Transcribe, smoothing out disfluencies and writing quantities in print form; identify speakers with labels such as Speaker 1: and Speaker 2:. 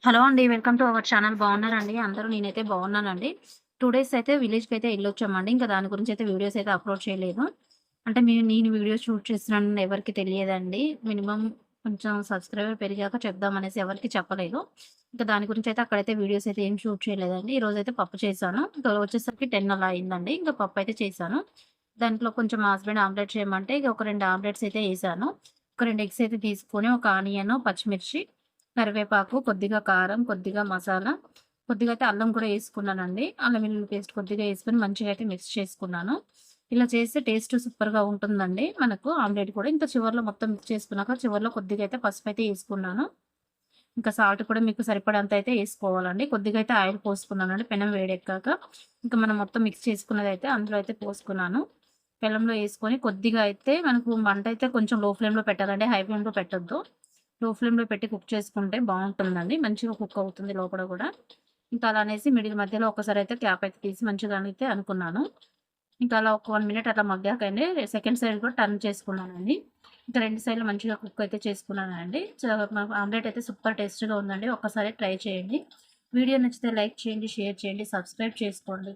Speaker 1: Hello అండి. Welcome to our channel. బాగున్నారండి అందరూ? నేనైతే బాగున్నానండి. 2 డేస్ అయితే విలేజ్‌కైతే ఎళ్ళొచ్చామండి. ఇంకా దాని గురించి అయితే వీడియోస్ అయితే అప్‌లోడ్ చేయలేదు. అంటే నేను వీడియోస్ షూట్ చేస్తున్నానని ఎవరికీ తెలియదండి. మినిమమ్ కొంచెం సబ్‌స్క్రైబర్ పెరిగాక చెప్దామనేసి ఎవరికీ చెప్పలేదు. ఇంకా దాని గురించి అయితే అక్కడైతే వీడియోస్ అయితే ఏం షూట్ చేయలేదండి. ఈరోజైతే పప్పు చేశాను. ఇంకా వచ్చేసరికి 10 అలా అయిందండి. ఇంకా పప్పయితే చేశాను. దాంట్లో కొంచెం మా హస్బెండ్ ఆమ్లెట్ చేయమంటే ఇక ఒక 2 ఆమ్లెట్స్ అయితే ఏసాను. ఒక 2 ఎగ్స్ అయితే తీసుకొని ఒక ఆనియను, పచ్చిమిర్చి, కరివేపాకు, కొద్దిగా కారం, కొద్దిగా మసాలా, కొద్దిగా అయితే అల్లం కూడా యేసుకున్నానండి. అల్లం వెల్లుల్లి పేస్ట్ కొద్దిగా యేసుకొని మంచిగా అయితే మిక్స్ చేసుకున్నాను. ఇలా చేస్తే టేస్ట్ సూపర్‌గా ఉంటుందండి మనకు ఆమ్లెట్ కూడా. ఇంకా చివర్లో మొత్తం మిక్స్ చేసుకున్నాక చివర్లో కొద్దిగా అయితే పసుపయితే యేసుకున్నాను. ఇంకా సాల్ట్ కూడా మీకు సరిపడంత అయితే యేసుకోవాలండి. కొద్దిగా అయితే ఆయిల్ పోసుకున్నానండి పెనం వేడెక్కాక. ఇంకా మనం మొత్తం మిక్స్ చేసుకున్నదైతే అందులో అయితే పోసుకున్నాను. పెనంలో యేసుకొని కొద్దిగా అయితే మనకు మంట అయితే కొంచెం లో ఫ్లేమ్‌లో పెట్టాలండి. హై ఫ్లేమ్‌లో పెట్టొద్దు. లో ఫ్లేమ్‌లో పెట్టి కుక్ చేసుకుంటే బావుంటుందండి. మంచిగా కుక్ అవుతుంది లోపల గూడా. ఇంకా అలా అనేసి మిడిల్ మధ్యలో ఒక్కసారి అయితే క్యాప్ అయితే తీసి మంచిగా అయితే అనుకున్నాను. ఇంకా అలా ఒక 1 మినిట్ అట్లా మగ్గాకండి సెకండ్ సైడ్ కూడా టర్న్ చేసుకున్నానండి. ఇంకా 2 సైడ్‌లు మంచిగా కుక్ అయితే చేసుకున్నానండి. మా ఆమ్లెట్ అయితే సూపర్ టేస్టీగా ఉందండి. ఒక్కసారి ట్రై చేయండి. వీడియో నచ్చితే లైక్ చేయండి, షేర్ చేయండి, సబ్స్క్రైబ్ చేసుకోండి.